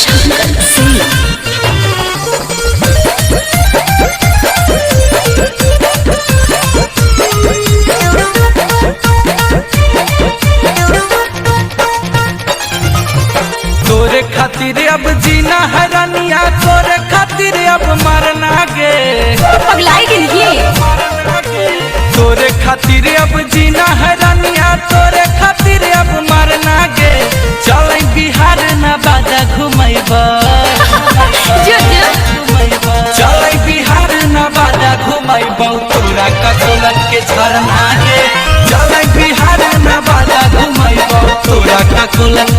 शंकर सिंह। तोरे खातिर अब जीना है रानिया, तोरे खातिर अब मरना गे। पगलाई के लिए तोरे खातिर अब जीना है रानिया, तोरे खातिर अब मरना गे। चल बिहार न बाजा घुमैबा, चल बिहार न बाजा घुमैबा, तोरा ककोलन के झरना गे। चल बिहार न बाजा घुमैबा, तोरा ककोलन